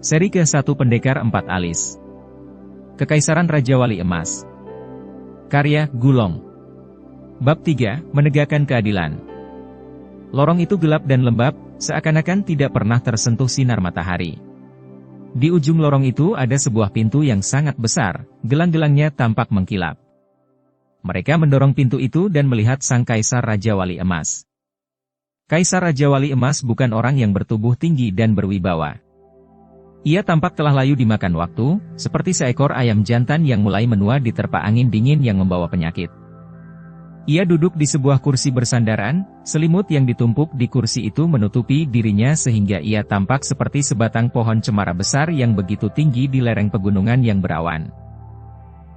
Seri ke-1 Pendekar Empat Alis. Kekaisaran Raja Wali Emas. Karya, Gulong. Bab 3, Menegakkan Keadilan. Lorong itu gelap dan lembab, seakan-akan tidak pernah tersentuh sinar matahari. Di ujung lorong itu ada sebuah pintu yang sangat besar, gelang-gelangnya tampak mengkilap. Mereka mendorong pintu itu dan melihat sang Kaisar Raja Wali Emas. Kaisar Raja Wali Emas bukan orang yang bertubuh tinggi dan berwibawa. Ia tampak telah layu dimakan waktu, seperti seekor ayam jantan yang mulai menua diterpa angin dingin yang membawa penyakit. Ia duduk di sebuah kursi bersandaran, selimut yang ditumpuk di kursi itu menutupi dirinya sehingga ia tampak seperti sebatang pohon cemara besar yang begitu tinggi di lereng pegunungan yang berawan.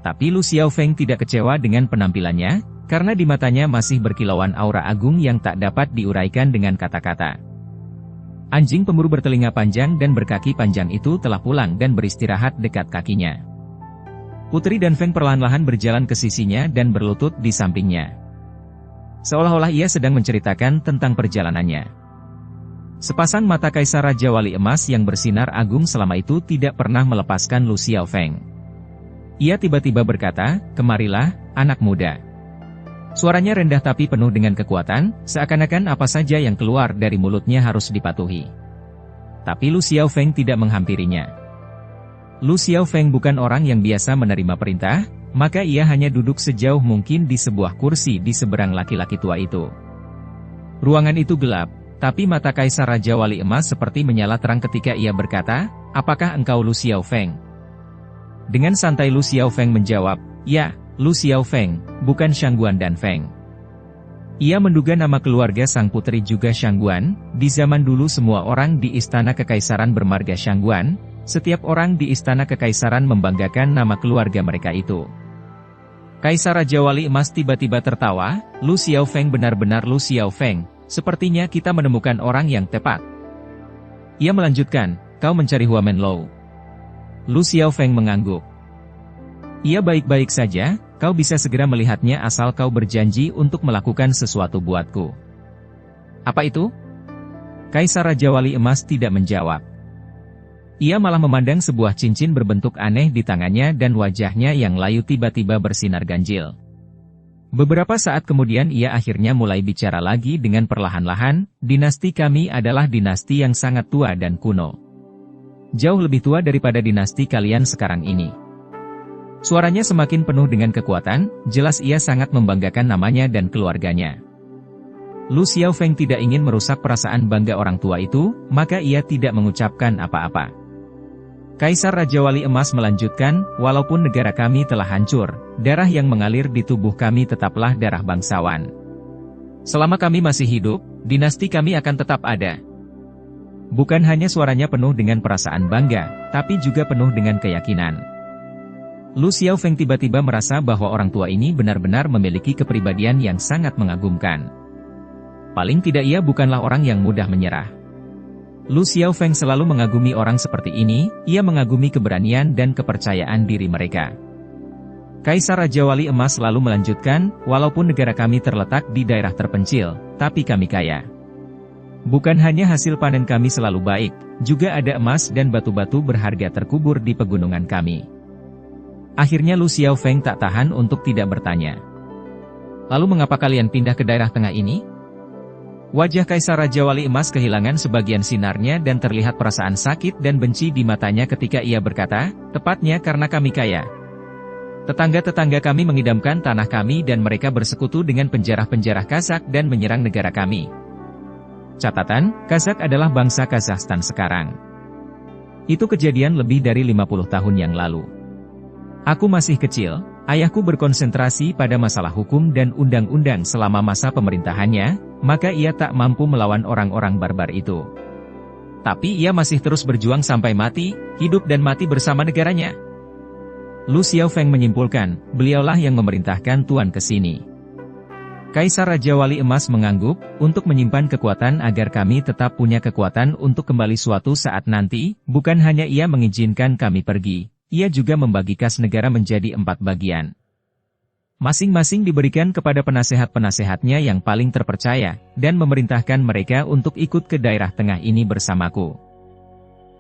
Tapi Lu Xiaofeng tidak kecewa dengan penampilannya, karena di matanya masih berkilauan aura agung yang tak dapat diuraikan dengan kata-kata. Anjing pemburu bertelinga panjang dan berkaki panjang itu telah pulang dan beristirahat dekat kakinya. Putri dan Feng perlahan-lahan berjalan ke sisinya dan berlutut di sampingnya. Seolah-olah ia sedang menceritakan tentang perjalanannya. Sepasang mata Kaisar Raja Wali Emas yang bersinar agung selama itu tidak pernah melepaskan Lu Xiaofeng. Ia tiba-tiba berkata, "Kemarilah, anak muda." Suaranya rendah tapi penuh dengan kekuatan, seakan-akan apa saja yang keluar dari mulutnya harus dipatuhi. Tapi Lu Xiaofeng tidak menghampirinya. Lu Xiaofeng bukan orang yang biasa menerima perintah, maka ia hanya duduk sejauh mungkin di sebuah kursi di seberang laki-laki tua itu. Ruangan itu gelap, tapi mata Kaisar Raja Wali Emas seperti menyala terang ketika ia berkata, "Apakah engkau Lu Xiaofeng?" Dengan santai Lu Xiaofeng menjawab, "Ya, Lu Xiaofeng, bukan Shangguan dan Feng." Ia menduga nama keluarga sang putri juga Shangguan. Di zaman dulu semua orang di istana kekaisaran bermarga Shangguan. Setiap orang di istana kekaisaran membanggakan nama keluarga mereka itu. Kaisar Raja Wali Emas tiba-tiba tertawa, "Lu Xiaofeng benar-benar Lu Xiaofeng, sepertinya kita menemukan orang yang tepat." Ia melanjutkan, "Kau mencari Hua Menlou?" Lu Xiaofeng mengangguk. "Ia baik-baik saja, kau bisa segera melihatnya asal kau berjanji untuk melakukan sesuatu buatku." "Apa itu?" Kaisar Raja Wali Emas tidak menjawab. Ia malah memandang sebuah cincin berbentuk aneh di tangannya dan wajahnya yang layu tiba-tiba bersinar ganjil. Beberapa saat kemudian ia akhirnya mulai bicara lagi dengan perlahan-lahan, "Dinasti kami adalah dinasti yang sangat tua dan kuno. Jauh lebih tua daripada dinasti kalian sekarang ini." Suaranya semakin penuh dengan kekuatan, jelas ia sangat membanggakan namanya dan keluarganya. Lu Xiaofeng tidak ingin merusak perasaan bangga orang tua itu, maka ia tidak mengucapkan apa-apa. Kaisar Raja Wali Emas melanjutkan, "Walaupun negara kami telah hancur, darah yang mengalir di tubuh kami tetaplah darah bangsawan. Selama kami masih hidup, dinasti kami akan tetap ada." Bukan hanya suaranya penuh dengan perasaan bangga, tapi juga penuh dengan keyakinan. Lu Xiaofeng tiba-tiba merasa bahwa orang tua ini benar-benar memiliki kepribadian yang sangat mengagumkan. Paling tidak ia bukanlah orang yang mudah menyerah. Lu Xiaofeng selalu mengagumi orang seperti ini, ia mengagumi keberanian dan kepercayaan diri mereka. Kaisar Raja Wali Emas selalu melanjutkan, "Walaupun negara kami terletak di daerah terpencil, tapi kami kaya. Bukan hanya hasil panen kami selalu baik, juga ada emas dan batu-batu berharga terkubur di pegunungan kami." Akhirnya Lu Xiaofeng tak tahan untuk tidak bertanya. "Lalu mengapa kalian pindah ke daerah tengah ini?" Wajah Kaisar Raja Wali Emas kehilangan sebagian sinarnya dan terlihat perasaan sakit dan benci di matanya ketika ia berkata, "Tepatnya karena kami kaya. Tetangga-tetangga kami mengidamkan tanah kami dan mereka bersekutu dengan penjarah-penjarah Kazakh dan menyerang negara kami." Catatan, Kazakh adalah bangsa Kazakhstan sekarang. Itu kejadian lebih dari 50 tahun yang lalu. Aku masih kecil, ayahku berkonsentrasi pada masalah hukum dan undang-undang selama masa pemerintahannya, maka ia tak mampu melawan orang-orang barbar itu. Tapi ia masih terus berjuang sampai mati, hidup dan mati bersama negaranya. Lu Xiaofeng menyimpulkan, beliaulah yang memerintahkan Tuan ke sini. Kaisar Raja Wali Emas mengangguk, "Untuk menyimpan kekuatan agar kami tetap punya kekuatan untuk kembali suatu saat nanti, bukan hanya ia mengizinkan kami pergi, ia juga membagi kas negara menjadi 4 bagian. Masing-masing diberikan kepada penasehat-penasehatnya yang paling terpercaya, dan memerintahkan mereka untuk ikut ke daerah tengah ini bersamaku."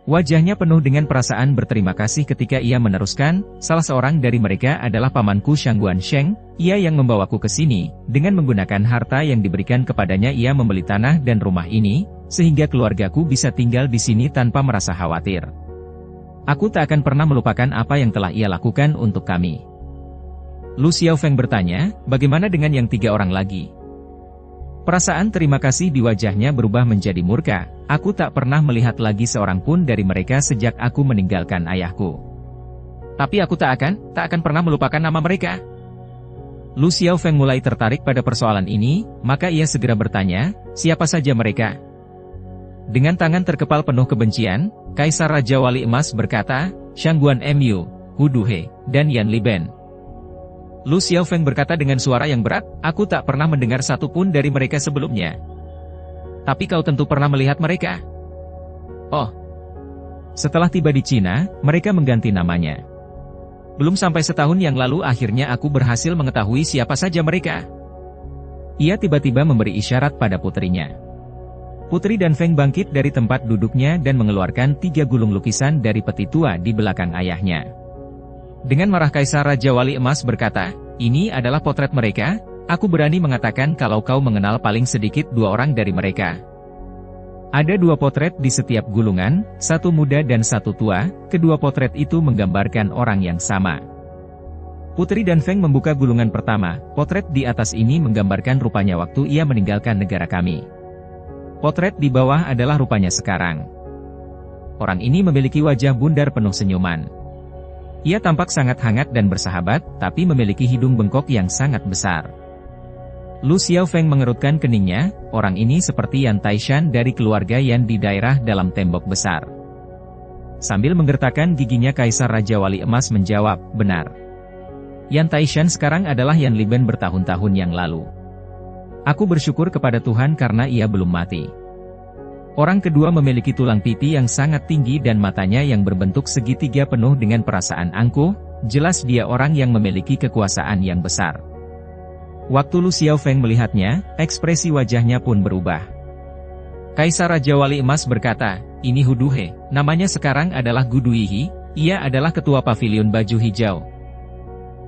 Wajahnya penuh dengan perasaan berterima kasih ketika ia meneruskan, salah seorang dari mereka adalah pamanku Shangguan Sheng, ia yang membawaku ke sini, dengan menggunakan harta yang diberikan kepadanya ia membeli tanah dan rumah ini, sehingga keluargaku bisa tinggal di sini tanpa merasa khawatir. Aku tak akan pernah melupakan apa yang telah ia lakukan untuk kami. Lu Xiaofeng bertanya, bagaimana dengan yang 3 orang lagi? Perasaan terima kasih di wajahnya berubah menjadi murka, aku tak pernah melihat lagi seorang pun dari mereka sejak aku meninggalkan ayahku. Tapi aku tak akan pernah melupakan nama mereka. Lu Xiaofeng mulai tertarik pada persoalan ini, maka ia segera bertanya, siapa saja mereka? Dengan tangan terkepal penuh kebencian, Kaisar Raja Wali Emas berkata, Shangguan Mu, Hu Duhe, dan Yan Liben. Lu Xiaofeng berkata dengan suara yang berat, aku tak pernah mendengar satu pun dari mereka sebelumnya. Tapi kau tentu pernah melihat mereka. Oh. Setelah tiba di Cina, mereka mengganti namanya. Belum sampai setahun yang lalu akhirnya aku berhasil mengetahui siapa saja mereka. Ia tiba-tiba memberi isyarat pada putrinya. Putri dan Feng bangkit dari tempat duduknya dan mengeluarkan 3 gulung lukisan dari peti tua di belakang ayahnya. Dengan marah Kaisar Raja Wali Emas berkata, ini adalah potret mereka, aku berani mengatakan kalau kau mengenal paling sedikit 2 orang dari mereka. Ada 2 potret di setiap gulungan, 1 muda dan 1 tua, kedua potret itu menggambarkan orang yang sama. Putri dan Feng membuka gulungan pertama, potret di atas ini menggambarkan rupanya waktu ia meninggalkan negara kami. Potret di bawah adalah rupanya sekarang. Orang ini memiliki wajah bundar penuh senyuman. Ia tampak sangat hangat dan bersahabat, tapi memiliki hidung bengkok yang sangat besar. Lu Xiaofeng mengerutkan keningnya, orang ini seperti Yan Taishan dari keluarga Yan di daerah dalam tembok besar. Sambil menggertakkan giginya Kaisar Raja Wali Emas menjawab, benar. Yan Taishan sekarang adalah Yan Liben bertahun-tahun yang lalu. Aku bersyukur kepada Tuhan karena ia belum mati. Orang kedua memiliki tulang pipi yang sangat tinggi dan matanya yang berbentuk segitiga penuh dengan perasaan angkuh, jelas dia orang yang memiliki kekuasaan yang besar. Waktu Lu Xiaofeng melihatnya, ekspresi wajahnya pun berubah. Kaisar Raja Wali Emas berkata, ini Hu Duhe, namanya sekarang adalah Gu Duihi, ia adalah ketua pavilion baju hijau.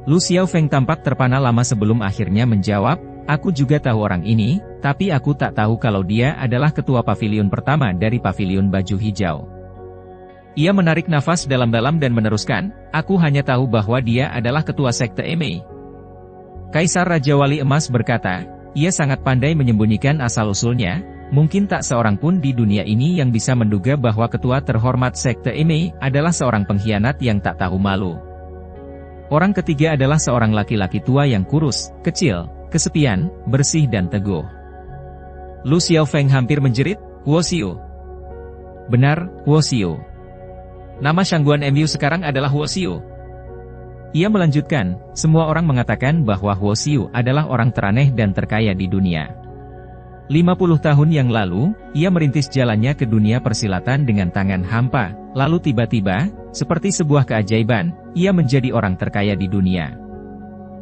Lu Xiaofeng tampak terpana lama sebelum akhirnya menjawab, aku juga tahu orang ini, tapi aku tak tahu kalau dia adalah ketua pavilion pertama dari pavilion baju hijau. Ia menarik nafas dalam-dalam dan meneruskan, aku hanya tahu bahwa dia adalah ketua sekte Emei. Kaisar Raja Wali Emas berkata, ia sangat pandai menyembunyikan asal-usulnya, mungkin tak seorang pun di dunia ini yang bisa menduga bahwa ketua terhormat sekte Emei adalah seorang pengkhianat yang tak tahu malu. Orang ketiga adalah seorang laki-laki tua yang kurus, kecil, kesepian, bersih dan teguh. Lu Xiaofeng hampir menjerit, Huo Xiu. Benar, Huo Xiu. Nama Shangguan Mu sekarang adalah Huo Xiu. Ia melanjutkan, semua orang mengatakan bahwa Huo Xiu adalah orang teraneh dan terkaya di dunia. 50 tahun yang lalu, ia merintis jalannya ke dunia persilatan dengan tangan hampa, lalu tiba-tiba, seperti sebuah keajaiban, ia menjadi orang terkaya di dunia.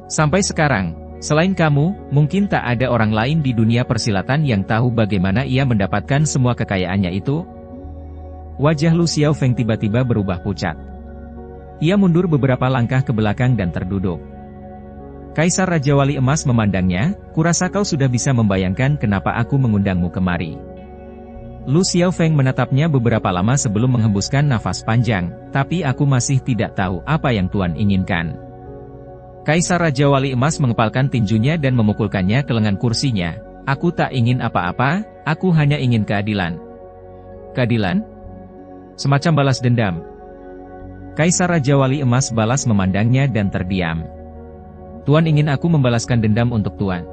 Sampai sekarang, selain kamu, mungkin tak ada orang lain di dunia persilatan yang tahu bagaimana ia mendapatkan semua kekayaannya itu. Wajah Lu Xiaofeng tiba-tiba berubah pucat. Ia mundur beberapa langkah ke belakang dan terduduk. Kaisar Raja Wali Emas memandangnya, kurasa kau sudah bisa membayangkan kenapa aku mengundangmu kemari. Lu Xiaofeng menatapnya beberapa lama sebelum menghembuskan nafas panjang, tapi aku masih tidak tahu apa yang Tuan inginkan. Kaisar Raja Wali Emas mengepalkan tinjunya dan memukulkannya ke lengan kursinya. Aku tak ingin apa-apa, aku hanya ingin keadilan. Keadilan? Semacam balas dendam. Kaisar Raja Wali Emas balas memandangnya dan terdiam. Tuan ingin aku membalaskan dendam untuk Tuan.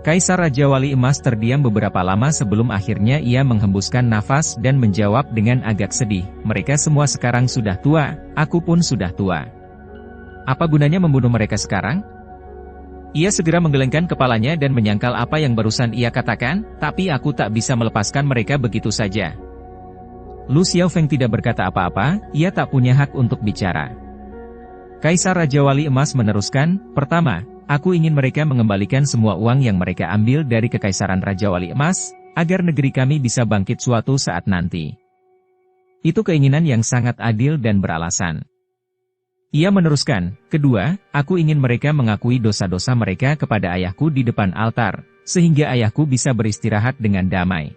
Kaisar Raja Wali Emas terdiam beberapa lama sebelum akhirnya ia menghembuskan nafas dan menjawab dengan agak sedih, mereka semua sekarang sudah tua, aku pun sudah tua. Apa gunanya membunuh mereka sekarang? Ia segera menggelengkan kepalanya dan menyangkal apa yang barusan ia katakan, tapi aku tak bisa melepaskan mereka begitu saja. Lu Xiaofeng tidak berkata apa-apa, ia tak punya hak untuk bicara. Kaisar Raja Wali Emas meneruskan, pertama, aku ingin mereka mengembalikan semua uang yang mereka ambil dari Kekaisaran Raja Wali Emas, agar negeri kami bisa bangkit suatu saat nanti. Itu keinginan yang sangat adil dan beralasan. Ia meneruskan, kedua, aku ingin mereka mengakui dosa-dosa mereka kepada ayahku di depan altar, sehingga ayahku bisa beristirahat dengan damai.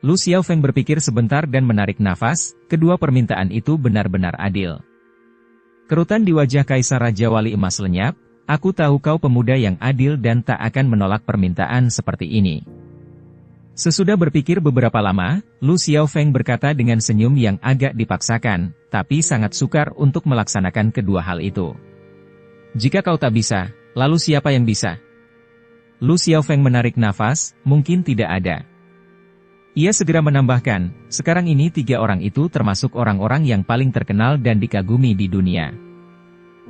Lu Xiaofeng berpikir sebentar dan menarik nafas, kedua permintaan itu benar-benar adil. Kerutan di wajah Kaisar Raja Wali Emas lenyap, aku tahu kau pemuda yang adil dan tak akan menolak permintaan seperti ini. Sesudah berpikir beberapa lama, Lu Xiaofeng berkata dengan senyum yang agak dipaksakan, tapi sangat sukar untuk melaksanakan kedua hal itu. Jika kau tak bisa, lalu siapa yang bisa? Lu Xiaofeng menarik nafas, mungkin tidak ada. Ia segera menambahkan, sekarang ini 3 orang itu termasuk orang-orang yang paling terkenal dan dikagumi di dunia.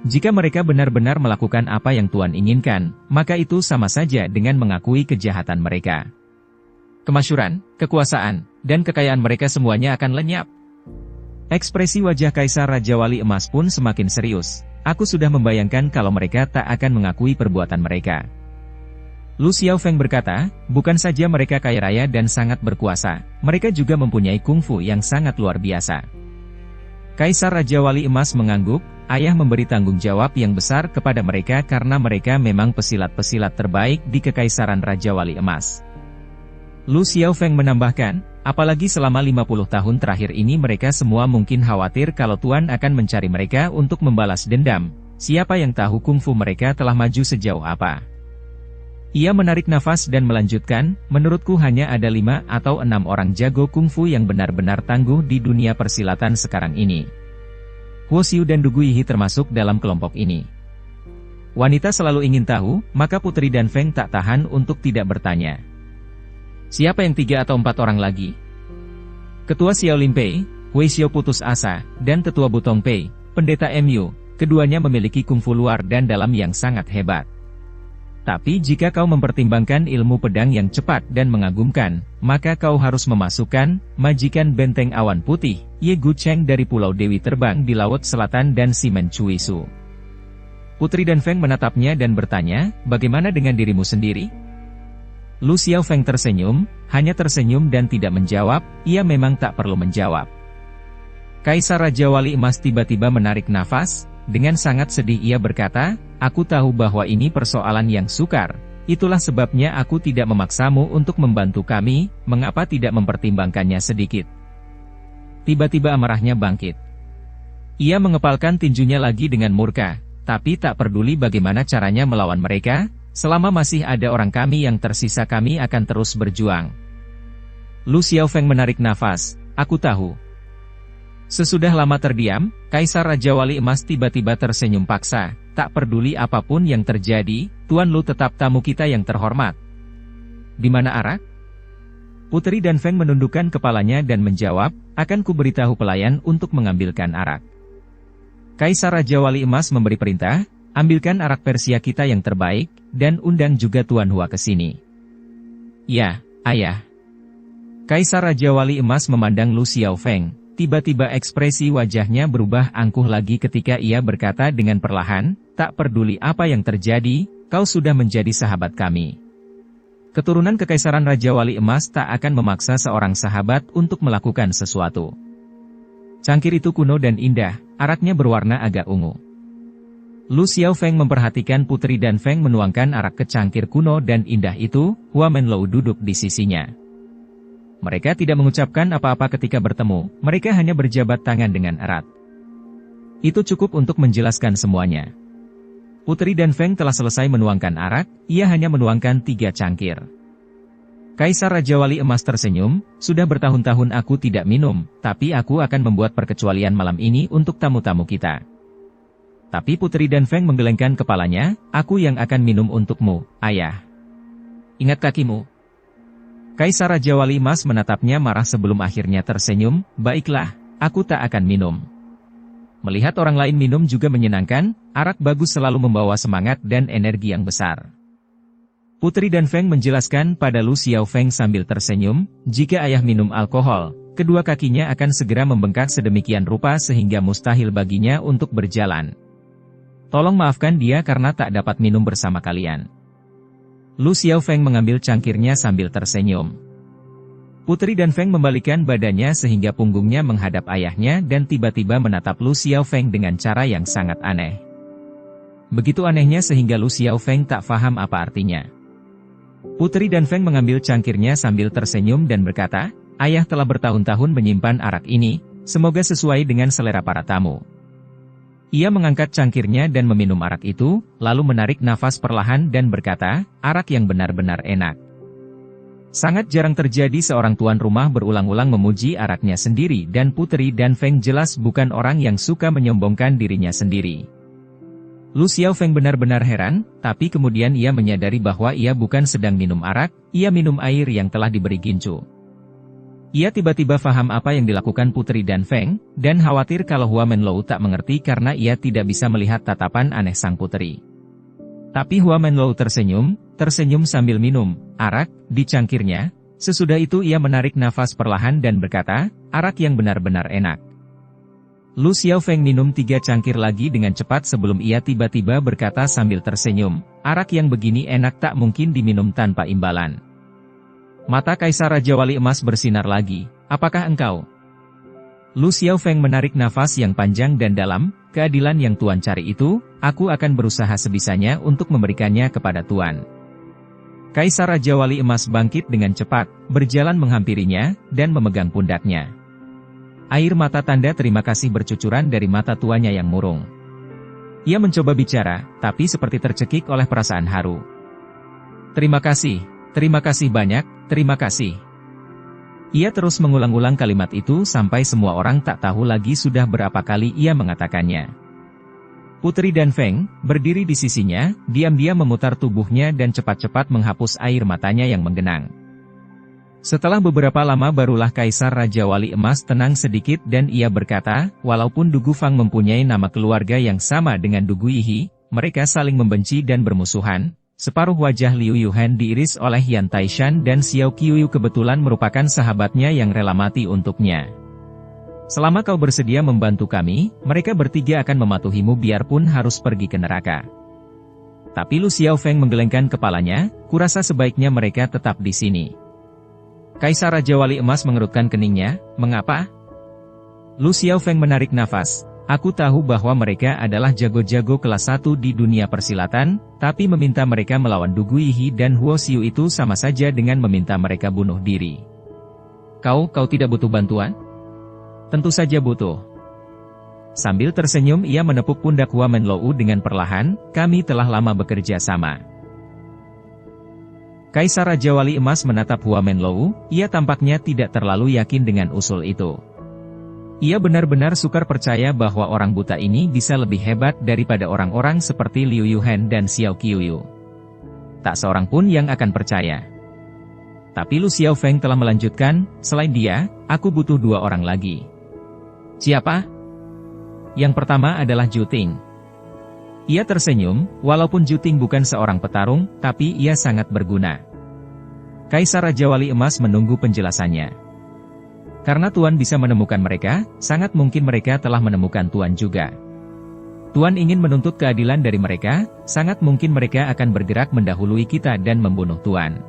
Jika mereka benar-benar melakukan apa yang Tuan inginkan, maka itu sama saja dengan mengakui kejahatan mereka. Kemasyhuran, kekuasaan, dan kekayaan mereka semuanya akan lenyap. Ekspresi wajah Kaisar Raja Wali Emas pun semakin serius. Aku sudah membayangkan kalau mereka tak akan mengakui perbuatan mereka. Lu Xiaofeng berkata, bukan saja mereka kaya raya dan sangat berkuasa, mereka juga mempunyai kungfu yang sangat luar biasa. Kaisar Raja Wali Emas mengangguk, ayah memberi tanggung jawab yang besar kepada mereka karena mereka memang pesilat-pesilat terbaik di Kekaisaran Raja Wali Emas. Lu Xiaofeng menambahkan, apalagi selama 50 tahun terakhir ini mereka semua mungkin khawatir kalau Tuan akan mencari mereka untuk membalas dendam. Siapa yang tahu kungfu mereka telah maju sejauh apa? Ia menarik nafas dan melanjutkan, menurutku hanya ada 5 atau 6 orang jago kungfu yang benar-benar tangguh di dunia persilatan sekarang ini. Huo Xiu dan Du Guiyi termasuk dalam kelompok ini. Wanita selalu ingin tahu, maka Putri Dan Feng tak tahan untuk tidak bertanya. Siapa yang 3 atau 4 orang lagi? Ketua Xiao Lim Pei, Wei Xiao putus asa, dan Tetua Butong Pei, Pendeta Mu, keduanya memiliki kungfu luar dan dalam yang sangat hebat. Tapi jika kau mempertimbangkan ilmu pedang yang cepat dan mengagumkan, maka kau harus memasukkan majikan benteng awan putih, Ye Gucheng dari Pulau Dewi Terbang di Laut Selatan dan Simen Cui Su. Putri Dan Feng menatapnya dan bertanya, bagaimana dengan dirimu sendiri? Lu Xiaofeng tersenyum, hanya tersenyum dan tidak menjawab, ia memang tak perlu menjawab. Kaisar Raja Wali Emas tiba-tiba menarik nafas, dengan sangat sedih ia berkata, aku tahu bahwa ini persoalan yang sukar, itulah sebabnya aku tidak memaksamu untuk membantu kami, mengapa tidak mempertimbangkannya sedikit? Tiba-tiba amarahnya bangkit. Ia mengepalkan tinjunya lagi dengan murka, tapi tak peduli bagaimana caranya melawan mereka, selama masih ada orang kami yang tersisa kami akan terus berjuang. Lu Xiaofeng menarik nafas, aku tahu. Sesudah lama terdiam, Kaisar Raja Wali Emas tiba-tiba tersenyum paksa, tak peduli apapun yang terjadi, Tuan Lu tetap tamu kita yang terhormat. Di mana arak? Putri Dan Feng menundukkan kepalanya dan menjawab, akan kuberitahu pelayan untuk mengambilkan arak. Kaisar Raja Wali Emas memberi perintah, ambilkan arak Persia kita yang terbaik, dan undang juga Tuan Hua ke sini. Ya, ayah. Kaisar Raja Wali Emas memandang Lu Xiaofeng, tiba-tiba ekspresi wajahnya berubah angkuh lagi ketika ia berkata dengan perlahan, tak peduli apa yang terjadi, kau sudah menjadi sahabat kami. Keturunan Kekaisaran Raja Wali Emas tak akan memaksa seorang sahabat untuk melakukan sesuatu. Cangkir itu kuno dan indah, araknya berwarna agak ungu. Lu Xiaofeng memperhatikan Putri Dan Feng menuangkan arak ke cangkir kuno dan indah itu, Hua Menlou duduk di sisinya. Mereka tidak mengucapkan apa-apa ketika bertemu, mereka hanya berjabat tangan dengan erat. Itu cukup untuk menjelaskan semuanya. Putri Dan Feng telah selesai menuangkan arak, ia hanya menuangkan 3 cangkir. Kaisar Raja Wali Emas tersenyum, sudah bertahun-tahun aku tidak minum, tapi aku akan membuat perkecualian malam ini untuk tamu-tamu kita. Tapi Putri Dan Feng menggelengkan kepalanya, aku yang akan minum untukmu, ayah. Ingat kakimu. Kaisar Raja Wali Emas menatapnya marah sebelum akhirnya tersenyum, baiklah, aku tak akan minum. Melihat orang lain minum juga menyenangkan, arak bagus selalu membawa semangat dan energi yang besar. Putri Dan Feng menjelaskan pada Lu Xiaofeng sambil tersenyum, jika ayah minum alkohol, kedua kakinya akan segera membengkak sedemikian rupa sehingga mustahil baginya untuk berjalan. Tolong maafkan dia karena tak dapat minum bersama kalian. Lu Xiaofeng mengambil cangkirnya sambil tersenyum. Putri Dan Feng membalikan badannya sehingga punggungnya menghadap ayahnya dan tiba-tiba menatap Lu Xiaofeng dengan cara yang sangat aneh. Begitu anehnya sehingga Lu Xiaofeng tak paham apa artinya. Putri Dan Feng mengambil cangkirnya sambil tersenyum dan berkata, "Ayah telah bertahun-tahun menyimpan arak ini, semoga sesuai dengan selera para tamu." Ia mengangkat cangkirnya dan meminum arak itu, lalu menarik nafas perlahan dan berkata, "Arak yang benar-benar enak." Sangat jarang terjadi seorang tuan rumah berulang-ulang memuji araknya sendiri dan Putri Dan Feng jelas bukan orang yang suka menyombongkan dirinya sendiri. Lu Xiaofeng benar-benar heran, tapi kemudian ia menyadari bahwa ia bukan sedang minum arak, ia minum air yang telah diberi gincu. Ia tiba-tiba paham apa yang dilakukan Putri Dan Feng, dan khawatir kalau Hua Menlou tak mengerti karena ia tidak bisa melihat tatapan aneh sang putri. Tapi Hua Menlou tersenyum sambil minum arak di cangkirnya. Sesudah itu ia menarik nafas perlahan dan berkata, "Arak yang benar-benar enak." Lu Xiaofeng minum 3 cangkir lagi dengan cepat sebelum ia tiba-tiba berkata sambil tersenyum, "Arak yang begini enak tak mungkin diminum tanpa imbalan." Mata Kaisar Raja Wali Emas bersinar lagi, "Apakah engkau?" Lu Xiaofeng menarik nafas yang panjang dan dalam, "Keadilan yang Tuan cari itu, aku akan berusaha sebisanya untuk memberikannya kepada Tuan." Kaisar Raja Wali Emas bangkit dengan cepat, berjalan menghampirinya, dan memegang pundaknya. Air mata tanda terima kasih bercucuran dari mata tuanya yang murung. Ia mencoba bicara, tapi seperti tercekik oleh perasaan haru. Terima kasih banyak, terima kasih." Ia terus mengulang-ulang kalimat itu sampai semua orang tak tahu lagi sudah berapa kali ia mengatakannya. Putri Dan Feng, berdiri di sisinya, diam-diam memutar tubuhnya dan cepat-cepat menghapus air matanya yang menggenang. Setelah beberapa lama barulah Kaisar Raja Wali Emas tenang sedikit dan ia berkata, "Walaupun Dugu Fang mempunyai nama keluarga yang sama dengan Dugu Yihi, mereka saling membenci dan bermusuhan." Separuh wajah Liu Yuhan diiris oleh Yan Taishan dan Xiao Qiuyu kebetulan merupakan sahabatnya yang rela mati untuknya. "Selama kau bersedia membantu kami, mereka bertiga akan mematuhimu biarpun harus pergi ke neraka." Tapi Lu Xiaofeng menggelengkan kepalanya, "Kurasa sebaiknya mereka tetap di sini." Kaisar Raja Wali Emas mengerutkan keningnya, "Mengapa?" Lu Xiaofeng menarik nafas, "Aku tahu bahwa mereka adalah jago-jago kelas 1 di dunia persilatan, tapi meminta mereka melawan Dugu Yihi dan Huo Xiu itu sama saja dengan meminta mereka bunuh diri." Kau tidak butuh bantuan?" "Tentu saja butuh." Sambil tersenyum ia menepuk pundak Hua Menlou dengan perlahan, "Kami telah lama bekerja sama." Kaisar Raja Wali Emas menatap Hua Menlou, ia tampaknya tidak terlalu yakin dengan usul itu. Ia benar-benar sukar percaya bahwa orang buta ini bisa lebih hebat daripada orang-orang seperti Liu Yuhan dan Xiao Qiuyu. Tak seorang pun yang akan percaya. Tapi Lu Xiaofeng telah melanjutkan, "Selain dia, aku butuh 2 orang lagi." "Siapa?" "Yang pertama adalah Zhu Ting." Ia tersenyum, walaupun Zhu Ting bukan seorang petarung, tapi ia sangat berguna. Kaisar Raja Wali Emas menunggu penjelasannya. Karena Tuan bisa menemukan mereka, sangat mungkin mereka telah menemukan Tuan juga. Tuan ingin menuntut keadilan dari mereka, sangat mungkin mereka akan bergerak mendahului kita dan membunuh Tuan.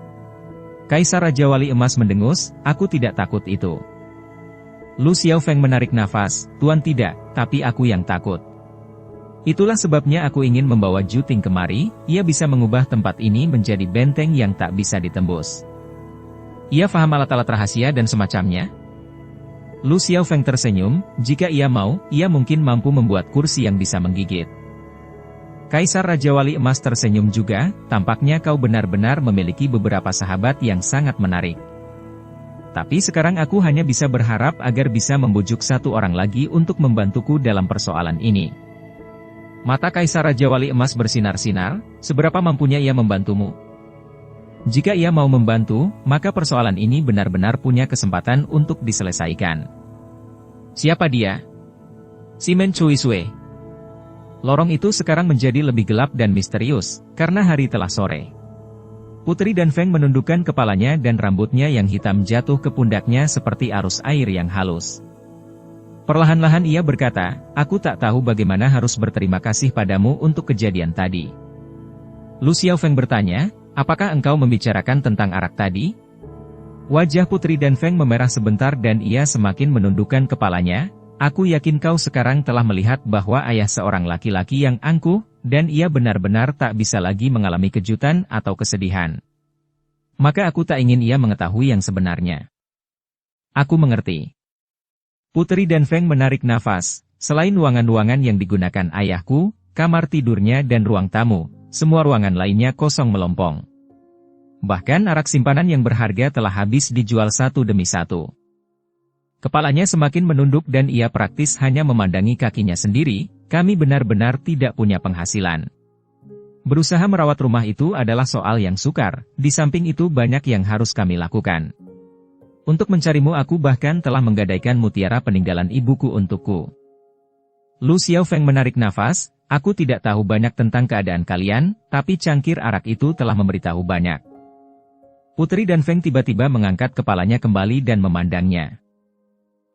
Kaisar Raja Wali Emas mendengus, "Aku tidak takut itu." Lu Xiaofeng menarik nafas, "Tuan tidak, tapi aku yang takut. Itulah sebabnya aku ingin membawa Zhu Ting kemari, ia bisa mengubah tempat ini menjadi benteng yang tak bisa ditembus. Ia paham alat-alat rahasia dan semacamnya." Lu Xiaofeng tersenyum, "Jika ia mau, ia mungkin mampu membuat kursi yang bisa menggigit." Kaisar Raja Wali Emas tersenyum juga, "Tampaknya kau benar-benar memiliki beberapa sahabat yang sangat menarik. Tapi sekarang aku hanya bisa berharap agar bisa membujuk 1 orang lagi untuk membantuku dalam persoalan ini." Mata Kaisar Raja Wali Emas bersinar-sinar, "Seberapa mampunya ia membantumu?" "Jika ia mau membantu, maka persoalan ini benar-benar punya kesempatan untuk diselesaikan." "Siapa dia?" "Simen Cui Sui." Lorong itu sekarang menjadi lebih gelap dan misterius, karena hari telah sore. Putri Dan Feng menundukkan kepalanya dan rambutnya yang hitam jatuh ke pundaknya seperti arus air yang halus. Perlahan-lahan ia berkata, "Aku tak tahu bagaimana harus berterima kasih padamu untuk kejadian tadi." Lu Xiaofeng bertanya, "Apakah engkau membicarakan tentang arak tadi?" Wajah Putri Danfeng memerah sebentar dan ia semakin menundukkan kepalanya. Aku yakin kau sekarang telah melihat bahwa ayah seorang laki-laki yang angkuh, dan ia benar-benar tak bisa lagi mengalami kejutan atau kesedihan. Maka aku tak ingin ia mengetahui yang sebenarnya. Aku mengerti. Putri Danfeng menarik nafas. Selain ruangan-ruangan yang digunakan ayahku, kamar tidurnya dan ruang tamu, semua ruangan lainnya kosong melompong. Bahkan arak simpanan yang berharga telah habis dijual satu demi satu. Kepalanya semakin menunduk dan ia praktis hanya memandangi kakinya sendiri. Kami benar-benar tidak punya penghasilan. Berusaha merawat rumah itu adalah soal yang sukar, di samping itu banyak yang harus kami lakukan. Untuk mencarimu aku bahkan telah menggadaikan mutiara peninggalan ibuku untukku. Lu Xiaofeng menarik nafas, aku tidak tahu banyak tentang keadaan kalian, tapi cangkir arak itu telah memberitahu banyak. Putri Danfeng tiba-tiba mengangkat kepalanya kembali dan memandangnya.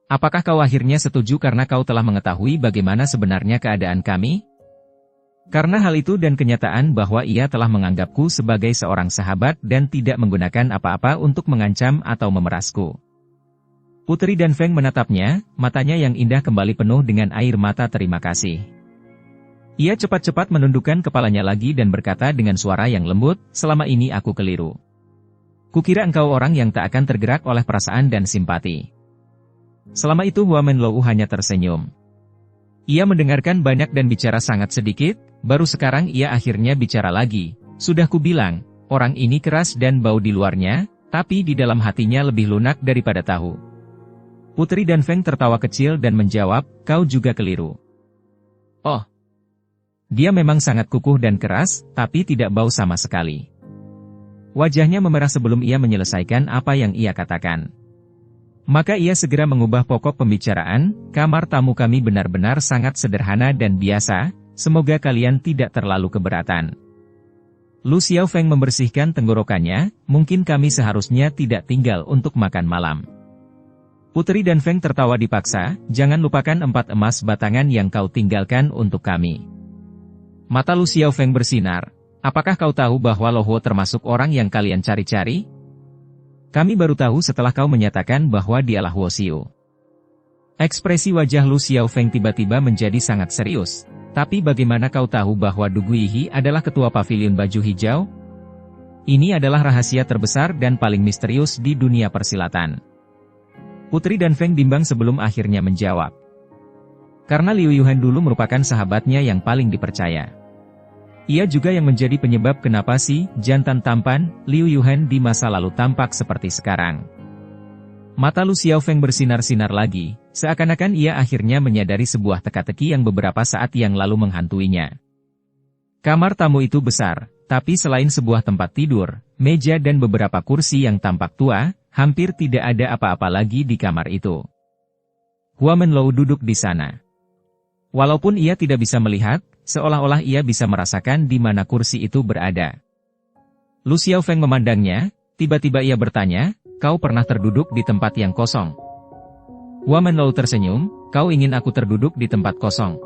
Apakah kau akhirnya setuju karena kau telah mengetahui bagaimana sebenarnya keadaan kami? Karena hal itu dan kenyataan bahwa ia telah menganggapku sebagai seorang sahabat dan tidak menggunakan apa-apa untuk mengancam atau memerasku. Putri Danfeng menatapnya, matanya yang indah kembali penuh dengan air mata terima kasih. Ia cepat-cepat menundukkan kepalanya lagi dan berkata dengan suara yang lembut, selama ini aku keliru. Kukira engkau orang yang tak akan tergerak oleh perasaan dan simpati. Selama itu Hua Menlou hanya tersenyum. Ia mendengarkan banyak dan bicara sangat sedikit, baru sekarang ia akhirnya bicara lagi. Sudah kubilang, orang ini keras dan bau di luarnya, tapi di dalam hatinya lebih lunak daripada tahu. Putri Danfeng tertawa kecil dan menjawab, kau juga keliru. Oh, dia memang sangat kukuh dan keras, tapi tidak bau sama sekali. Wajahnya memerah sebelum ia menyelesaikan apa yang ia katakan. Maka ia segera mengubah pokok pembicaraan, kamar tamu kami benar-benar sangat sederhana dan biasa, semoga kalian tidak terlalu keberatan. Lu Xiaofeng membersihkan tenggorokannya, mungkin kami seharusnya tidak tinggal untuk makan malam. Putri Danfeng tertawa dipaksa, jangan lupakan 4 emas batangan yang kau tinggalkan untuk kami. Mata Lu Xiaofeng bersinar, apakah kau tahu bahwa Lohou termasuk orang yang kalian cari-cari? Kami baru tahu setelah kau menyatakan bahwa dialah Huo Xiu. Ekspresi wajah Lu Xiaofeng tiba-tiba menjadi sangat serius. Tapi bagaimana kau tahu bahwa Du Guiyi adalah ketua pavilion baju hijau? Ini adalah rahasia terbesar dan paling misterius di dunia persilatan. Putri Danfeng bimbang sebelum akhirnya menjawab. Karena Liu Yuhan dulu merupakan sahabatnya yang paling dipercaya. Ia juga yang menjadi penyebab kenapa si jantan tampan, Liu Yuhan di masa lalu tampak seperti sekarang. Mata Lu Xiaofeng bersinar-sinar lagi, seakan-akan ia akhirnya menyadari sebuah teka-teki yang beberapa saat yang lalu menghantuinya. Kamar tamu itu besar, tapi selain sebuah tempat tidur, meja dan beberapa kursi yang tampak tua, hampir tidak ada apa-apa lagi di kamar itu. Hua Menlou duduk di sana. Walaupun ia tidak bisa melihat, seolah-olah ia bisa merasakan di mana kursi itu berada. Lu Xiaofeng memandangnya, tiba-tiba ia bertanya, kau pernah terduduk di tempat yang kosong? Hua Menlou tersenyum, kau ingin aku terduduk di tempat kosong?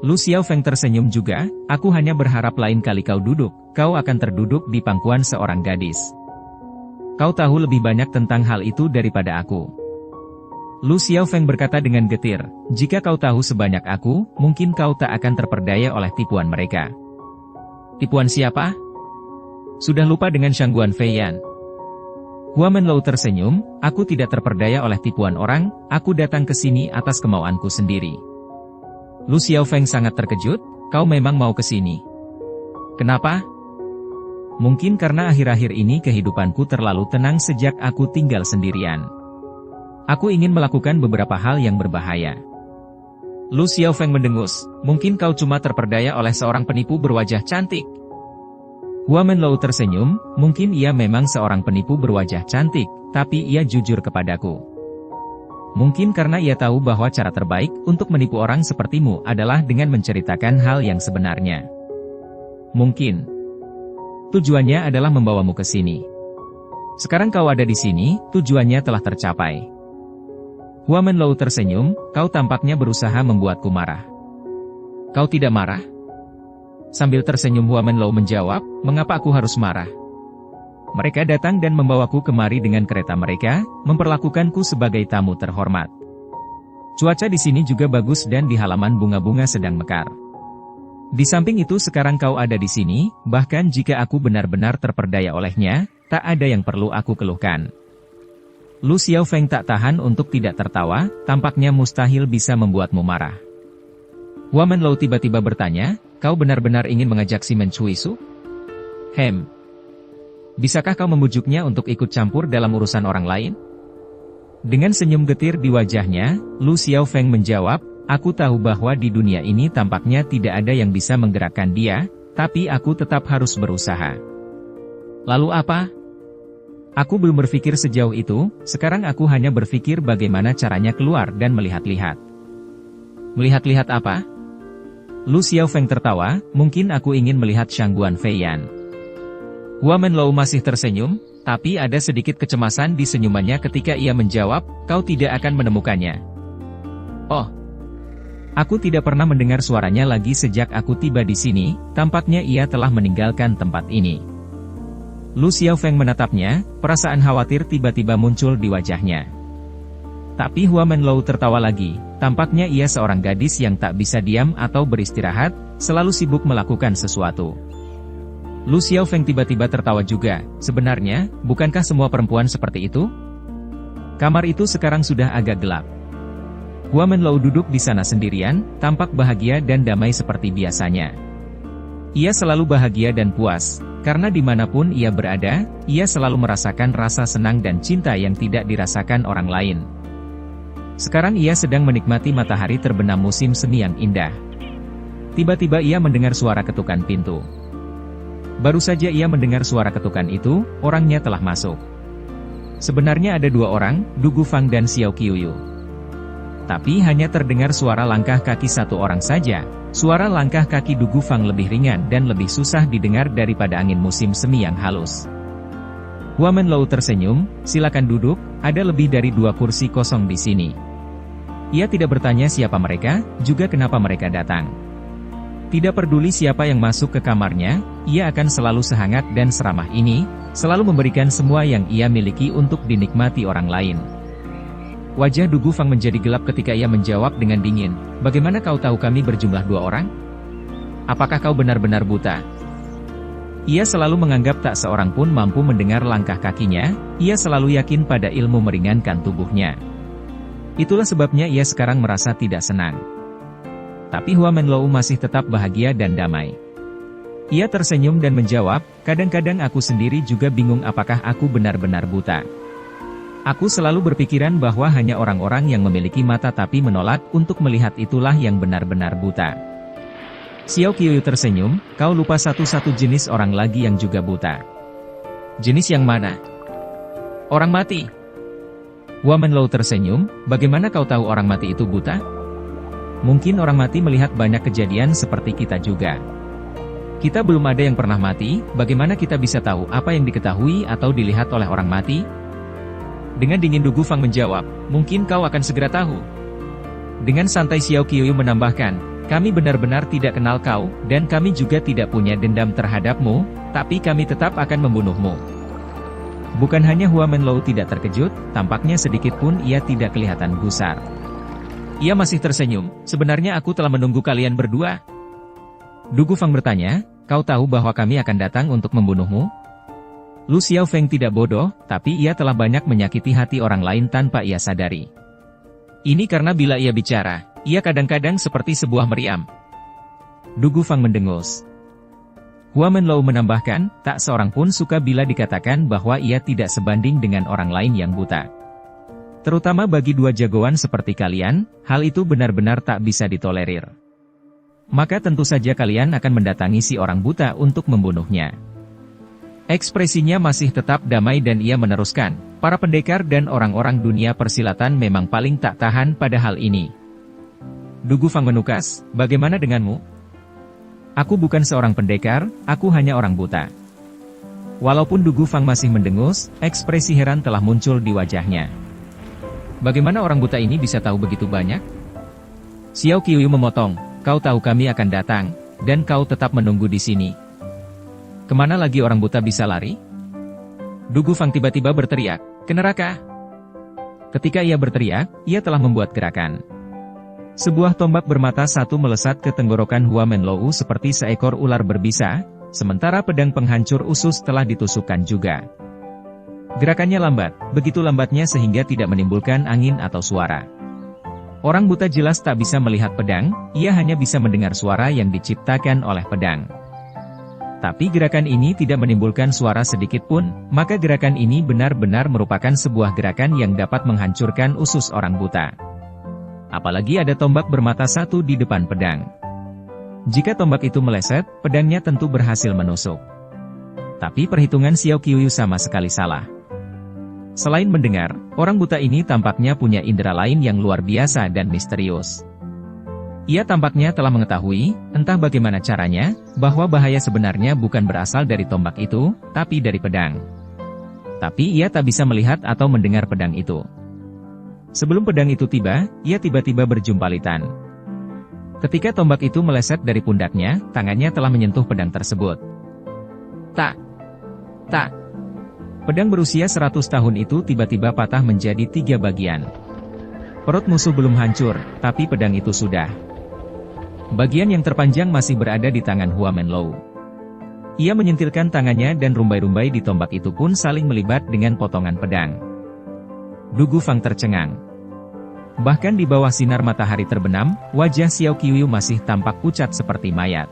Lu Xiaofeng tersenyum juga, aku hanya berharap lain kali kau duduk, kau akan terduduk di pangkuan seorang gadis. Kau tahu lebih banyak tentang hal itu daripada aku. Lu Xiaofeng berkata dengan getir, jika kau tahu sebanyak aku, mungkin kau tak akan terperdaya oleh tipuan mereka. Tipuan siapa? Sudah lupa dengan Shangguan Feiyan? Hua Menlou tersenyum, aku tidak terperdaya oleh tipuan orang, aku datang ke sini atas kemauanku sendiri. Lu Xiaofeng sangat terkejut, kau memang mau ke sini? Kenapa? Mungkin karena akhir-akhir ini kehidupanku terlalu tenang sejak aku tinggal sendirian. Aku ingin melakukan beberapa hal yang berbahaya. Lu Xiaofeng mendengus, mungkin kau cuma terperdaya oleh seorang penipu berwajah cantik. Hua Menlou tersenyum, mungkin ia memang seorang penipu berwajah cantik, tapi ia jujur kepadaku. Mungkin karena ia tahu bahwa cara terbaik untuk menipu orang sepertimu adalah dengan menceritakan hal yang sebenarnya. Mungkin. Tujuannya adalah membawamu ke sini. Sekarang kau ada di sini, tujuannya telah tercapai. Hua Menlou tersenyum, kau tampaknya berusaha membuatku marah. Kau tidak marah? Sambil tersenyum Hua Menlou menjawab, mengapa aku harus marah? Mereka datang dan membawaku kemari dengan kereta mereka, memperlakukanku sebagai tamu terhormat. Cuaca di sini juga bagus dan di halaman bunga-bunga sedang mekar. Di samping itu sekarang kau ada di sini, bahkan jika aku benar-benar terperdaya olehnya, tak ada yang perlu aku keluhkan. Lu Xiaofeng tak tahan untuk tidak tertawa, tampaknya mustahil bisa membuatmu marah. Hua Menlou tiba-tiba bertanya, kau benar-benar ingin mengajak si Mencui Su? Bisakah kau membujuknya untuk ikut campur dalam urusan orang lain? Dengan senyum getir di wajahnya, Lu Xiaofeng menjawab, aku tahu bahwa di dunia ini tampaknya tidak ada yang bisa menggerakkan dia, tapi aku tetap harus berusaha. Lalu apa? Aku belum berpikir sejauh itu, sekarang aku hanya berpikir bagaimana caranya keluar dan melihat-lihat. Melihat-lihat apa? Lu Xiaofeng tertawa, mungkin aku ingin melihat Shangguan Feiyan. Hua Menlou masih tersenyum, tapi ada sedikit kecemasan di senyumannya ketika ia menjawab, kau tidak akan menemukannya. Oh, aku tidak pernah mendengar suaranya lagi sejak aku tiba di sini, tampaknya ia telah meninggalkan tempat ini. Lu Xiaofeng menatapnya, perasaan khawatir tiba-tiba muncul di wajahnya. Tapi Hua Menlou tertawa lagi, tampaknya ia seorang gadis yang tak bisa diam atau beristirahat, selalu sibuk melakukan sesuatu. Lu Xiaofeng tiba-tiba tertawa juga, sebenarnya, bukankah semua perempuan seperti itu? Kamar itu sekarang sudah agak gelap. Hua Menlou duduk di sana sendirian, tampak bahagia dan damai seperti biasanya. Ia selalu bahagia dan puas, karena dimanapun ia berada, ia selalu merasakan rasa senang dan cinta yang tidak dirasakan orang lain. Sekarang ia sedang menikmati matahari terbenam musim semi yang indah. Tiba-tiba ia mendengar suara ketukan pintu. Baru saja ia mendengar suara ketukan itu, orangnya telah masuk. Sebenarnya ada dua orang, Du Gufang dan Xiao Qiuyu. Tapi hanya terdengar suara langkah kaki satu orang saja. Suara langkah kaki Du Gufang lebih ringan dan lebih susah didengar daripada angin musim semi yang halus. Hua Menlou tersenyum, silakan duduk, ada lebih dari 2 kursi kosong di sini. Ia tidak bertanya siapa mereka, juga kenapa mereka datang. Tidak peduli siapa yang masuk ke kamarnya, ia akan selalu sehangat dan seramah ini, selalu memberikan semua yang ia miliki untuk dinikmati orang lain. Wajah Du Gufang menjadi gelap ketika ia menjawab dengan dingin, bagaimana kau tahu kami berjumlah 2 orang? Apakah kau benar-benar buta? Ia selalu menganggap tak seorang pun mampu mendengar langkah kakinya, ia selalu yakin pada ilmu meringankan tubuhnya. Itulah sebabnya ia sekarang merasa tidak senang. Tapi Hua Menlou masih tetap bahagia dan damai. Ia tersenyum dan menjawab, kadang-kadang aku sendiri juga bingung apakah aku benar-benar buta. Aku selalu berpikiran bahwa hanya orang-orang yang memiliki mata tapi menolak untuk melihat itulah yang benar-benar buta. Xiao Qiuyu tersenyum, kau lupa satu jenis orang lagi yang juga buta. Jenis yang mana? Orang mati. Hua Menlou tersenyum, bagaimana kau tahu orang mati itu buta? Mungkin orang mati melihat banyak kejadian seperti kita juga. Kita belum ada yang pernah mati, bagaimana kita bisa tahu apa yang diketahui atau dilihat oleh orang mati? Dengan dingin Du Gufang menjawab, mungkin kau akan segera tahu. Dengan santai Xiao Qiuyu menambahkan, kami benar-benar tidak kenal kau, dan kami juga tidak punya dendam terhadapmu, tapi kami tetap akan membunuhmu. Bukan hanya Hua Menlou tidak terkejut, tampaknya sedikit pun ia tidak kelihatan gusar. Ia masih tersenyum, sebenarnya aku telah menunggu kalian berdua. Du Gufang bertanya, kau tahu bahwa kami akan datang untuk membunuhmu? Lu Xiaofeng tidak bodoh, tapi ia telah banyak menyakiti hati orang lain tanpa ia sadari. Ini karena bila ia bicara, ia kadang-kadang seperti sebuah meriam. Du Gufang mendengus. Hua Menlou menambahkan, tak seorang pun suka bila dikatakan bahwa ia tidak sebanding dengan orang lain yang buta. Terutama bagi 2 jagoan seperti kalian, hal itu benar-benar tak bisa ditolerir. Maka tentu saja kalian akan mendatangi si orang buta untuk membunuhnya. Ekspresinya masih tetap damai dan ia meneruskan, para pendekar dan orang-orang dunia persilatan memang paling tak tahan pada hal ini. Du Gufang menukas, bagaimana denganmu? Aku bukan seorang pendekar, aku hanya orang buta. Walaupun Du Gufang masih mendengus, ekspresi heran telah muncul di wajahnya. Bagaimana orang buta ini bisa tahu begitu banyak? Xiao Qiuyu memotong, kau tahu kami akan datang, dan kau tetap menunggu di sini. Kemana lagi orang buta bisa lari? Du Gufang tiba-tiba berteriak, "Ke neraka!" Ketika ia berteriak, ia telah membuat gerakan. Sebuah tombak bermata satu melesat ke tenggorokan Hua Menlou seperti seekor ular berbisa, sementara pedang penghancur usus telah ditusukkan juga. Gerakannya lambat, begitu lambatnya sehingga tidak menimbulkan angin atau suara. Orang buta jelas tak bisa melihat pedang, ia hanya bisa mendengar suara yang diciptakan oleh pedang. Tapi gerakan ini tidak menimbulkan suara sedikit pun, maka gerakan ini benar-benar merupakan sebuah gerakan yang dapat menghancurkan usus orang buta. Apalagi ada tombak bermata satu di depan pedang. Jika tombak itu meleset, pedangnya tentu berhasil menusuk. Tapi perhitungan Xiao Qiuyu sama sekali salah. Selain mendengar, orang buta ini tampaknya punya indera lain yang luar biasa dan misterius. Ia tampaknya telah mengetahui, entah bagaimana caranya, bahwa bahaya sebenarnya bukan berasal dari tombak itu, tapi dari pedang. Tapi ia tak bisa melihat atau mendengar pedang itu. Sebelum pedang itu tiba, ia tiba-tiba berjumpalitan. Ketika tombak itu meleset dari pundaknya, tangannya telah menyentuh pedang tersebut. Tak. Pedang berusia 100 tahun itu tiba-tiba patah menjadi 3 bagian. Perut musuh belum hancur, tapi pedang itu sudah. Bagian yang terpanjang masih berada di tangan Hua Menlou. Ia menyentilkan tangannya dan rumbai-rumbai di tombak itu pun saling melibat dengan potongan pedang. Du Gufang tercengang. Bahkan di bawah sinar matahari terbenam, wajah Xiao Qiuyu masih tampak pucat seperti mayat.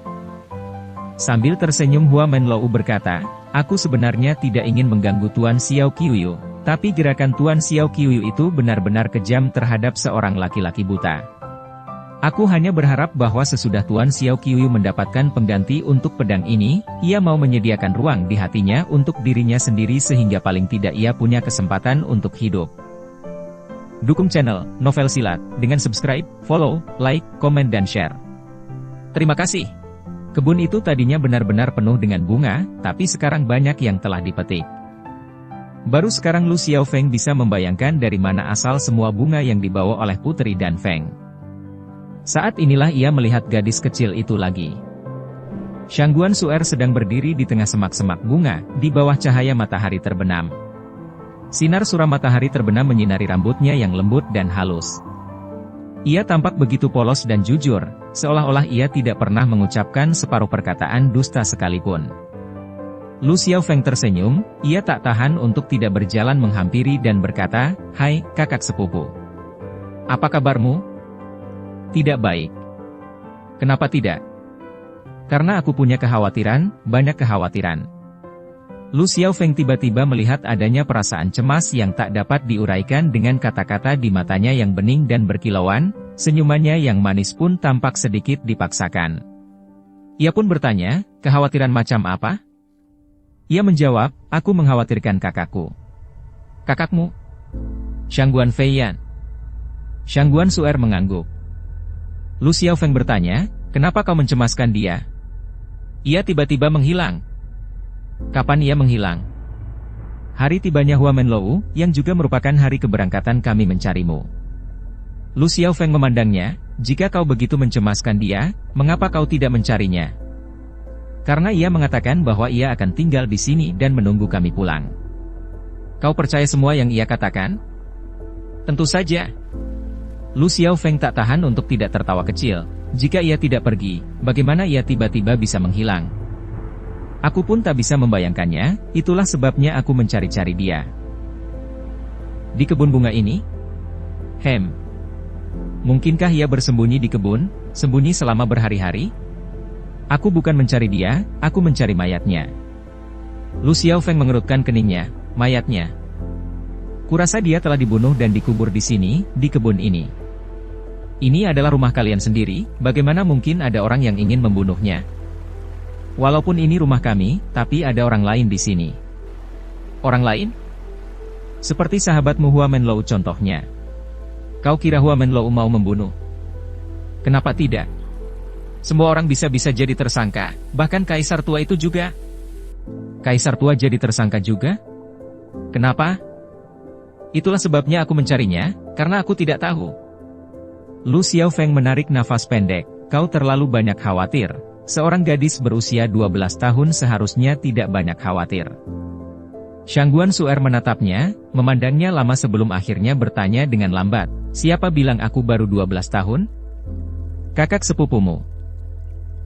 Sambil tersenyum Hua Menlou berkata, "Aku sebenarnya tidak ingin mengganggu Tuan Xiao Qiuyu, tapi gerakan Tuan Xiao Qiuyu itu benar-benar kejam terhadap seorang laki-laki buta. Aku hanya berharap bahwa sesudah Tuan Xiao Qiuyu mendapatkan pengganti untuk pedang ini, ia mau menyediakan ruang di hatinya untuk dirinya sendiri sehingga paling tidak ia punya kesempatan untuk hidup." Dukung channel Novel Silat dengan subscribe, follow, like, komen dan share. Terima kasih. Kebun itu tadinya benar-benar penuh dengan bunga, tapi sekarang banyak yang telah dipetik. Baru sekarang Lu Xiaofeng bisa membayangkan dari mana asal semua bunga yang dibawa oleh Putri Dan Feng. Saat inilah ia melihat gadis kecil itu lagi. Shangguan Su'er sedang berdiri di tengah semak-semak bunga, di bawah cahaya matahari terbenam. Sinar surah matahari terbenam menyinari rambutnya yang lembut dan halus. Ia tampak begitu polos dan jujur, seolah-olah ia tidak pernah mengucapkan separuh perkataan dusta sekalipun. Lu Xiaofeng tersenyum, ia tak tahan untuk tidak berjalan menghampiri dan berkata, "Hai, kakak sepupu. Apa kabarmu?" "Tidak baik." "Kenapa tidak?" "Karena aku punya kekhawatiran, banyak kekhawatiran." Lu Xiaofeng tiba-tiba melihat adanya perasaan cemas yang tak dapat diuraikan dengan kata-kata di matanya yang bening dan berkilauan, senyumannya yang manis pun tampak sedikit dipaksakan. Ia pun bertanya, "Kekhawatiran macam apa?" Ia menjawab, "Aku mengkhawatirkan kakakku." "Kakakmu?" "Shangguan Feiyan." Shangguan Su'er mengangguk. Lu Xiaofeng bertanya, "Kenapa kau mencemaskan dia?" "Ia tiba-tiba menghilang." "Kapan ia menghilang?" "Hari tibanya Hua Menlou, yang juga merupakan hari keberangkatan kami mencarimu." Lu Xiaofeng memandangnya, "Jika kau begitu mencemaskan dia, mengapa kau tidak mencarinya?" "Karena ia mengatakan bahwa ia akan tinggal di sini dan menunggu kami pulang." "Kau percaya semua yang ia katakan?" "Tentu saja." Lu Xiaofeng tak tahan untuk tidak tertawa kecil. Jika ia tidak pergi, bagaimana ia tiba-tiba bisa menghilang? "Aku pun tak bisa membayangkannya, itulah sebabnya aku mencari-cari dia." "Di kebun bunga ini?" Mungkinkah ia bersembunyi di kebun, sembunyi selama berhari-hari?" "Aku bukan mencari dia, aku mencari mayatnya." Lu Xiaofeng mengerutkan keningnya, "Mayatnya? Kurasa dia telah dibunuh dan dikubur di sini, di kebun ini." "Ini adalah rumah kalian sendiri, bagaimana mungkin ada orang yang ingin membunuhnya?" "Walaupun ini rumah kami, tapi ada orang lain di sini." "Orang lain?" "Seperti sahabatmu Hua Menlou contohnya." "Kau kira Hua Menlou mau membunuh?" "Kenapa tidak? Semua orang bisa-bisa jadi tersangka, bahkan Kaisar tua itu juga." "Kaisar tua jadi tersangka juga? Kenapa?" "Itulah sebabnya aku mencarinya, karena aku tidak tahu." Lu Xiaofeng menarik nafas pendek, "Kau terlalu banyak khawatir. Seorang gadis berusia 12 tahun seharusnya tidak banyak khawatir." Shangguan Suer menatapnya, memandangnya lama sebelum akhirnya bertanya dengan lambat, "Siapa bilang aku baru 12 tahun? Kakak sepupumu.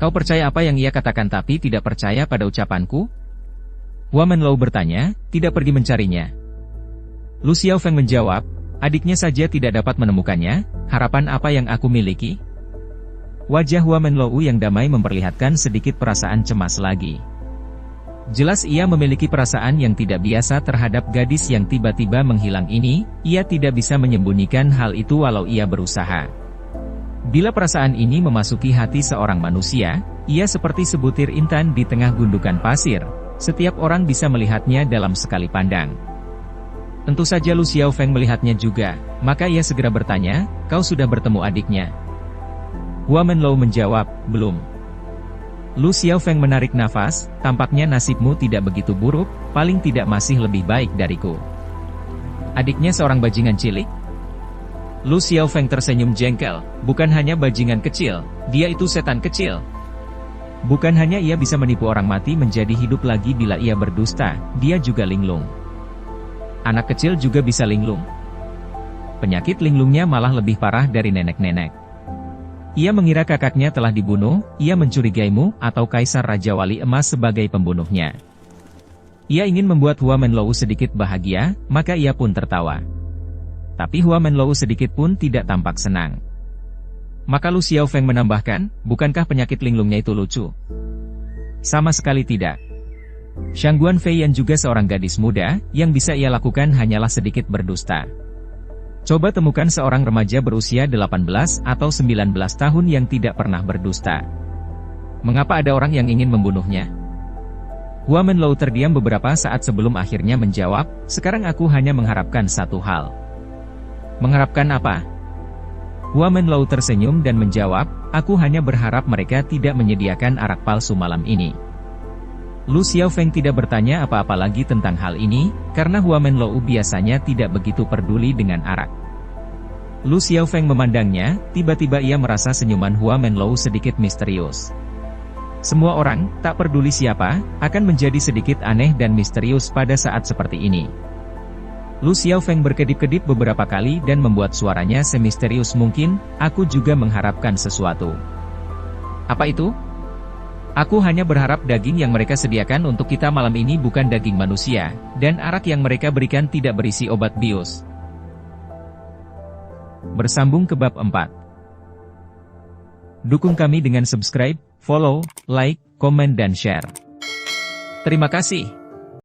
Kau percaya apa yang ia katakan tapi tidak percaya pada ucapanku?" Hua Menlou bertanya, "Tidak pergi mencarinya?" Lu Xiaofeng menjawab, "Adiknya saja tidak dapat menemukannya, harapan apa yang aku miliki?" Wajah Hua Menlou yang damai memperlihatkan sedikit perasaan cemas lagi. Jelas ia memiliki perasaan yang tidak biasa terhadap gadis yang tiba-tiba menghilang ini, ia tidak bisa menyembunyikan hal itu walau ia berusaha. Bila perasaan ini memasuki hati seorang manusia, ia seperti sebutir intan di tengah gundukan pasir, setiap orang bisa melihatnya dalam sekali pandang. Tentu saja Lu Xiaofeng melihatnya juga, maka ia segera bertanya, "Kau sudah bertemu adiknya?" Hua Menlou menjawab, "Belum." Lu Xiaofeng menarik nafas, "Tampaknya nasibmu tidak begitu buruk, paling tidak masih lebih baik dariku." "Adiknya seorang bajingan cilik?" Lu Xiaofeng tersenyum jengkel, "Bukan hanya bajingan kecil, dia itu setan kecil. Bukan hanya ia bisa menipu orang mati menjadi hidup lagi bila ia berdusta, dia juga linglung. Anak kecil juga bisa linglung. Penyakit linglungnya malah lebih parah dari nenek-nenek. Ia mengira kakaknya telah dibunuh, ia mencurigaimu, atau Kaisar Raja Wali Emas sebagai pembunuhnya." Ia ingin membuat Hua Menlou sedikit bahagia, maka ia pun tertawa. Tapi Hua Menlou sedikit pun tidak tampak senang. Maka Lu Xiaofeng menambahkan, "Bukankah penyakit linglungnya itu lucu?" "Sama sekali tidak. Shangguan Feiyan juga seorang gadis muda, yang bisa ia lakukan hanyalah sedikit berdusta. Coba temukan seorang remaja berusia 18 atau 19 tahun yang tidak pernah berdusta. Mengapa ada orang yang ingin membunuhnya?" Hua Menlou terdiam beberapa saat sebelum akhirnya menjawab, "Sekarang aku hanya mengharapkan satu hal." "Mengharapkan apa?" Hua Menlou tersenyum dan menjawab, "Aku hanya berharap mereka tidak menyediakan arak palsu malam ini." Lu Xiaofeng tidak bertanya apa-apa lagi tentang hal ini, karena Hua Menlou biasanya tidak begitu peduli dengan arak. Lu Xiaofeng memandangnya, tiba-tiba ia merasa senyuman Hua Menlou sedikit misterius. Semua orang, tak peduli siapa, akan menjadi sedikit aneh dan misterius pada saat seperti ini. Lu Xiaofeng berkedip-kedip beberapa kali dan membuat suaranya semisterius mungkin, "Aku juga mengharapkan sesuatu." "Apa itu?" "Aku hanya berharap daging yang mereka sediakan untuk kita malam ini bukan daging manusia, dan arak yang mereka berikan tidak berisi obat bius." Bersambung ke bab 4. Dukung kami dengan subscribe, follow, like, komen dan share. Terima kasih.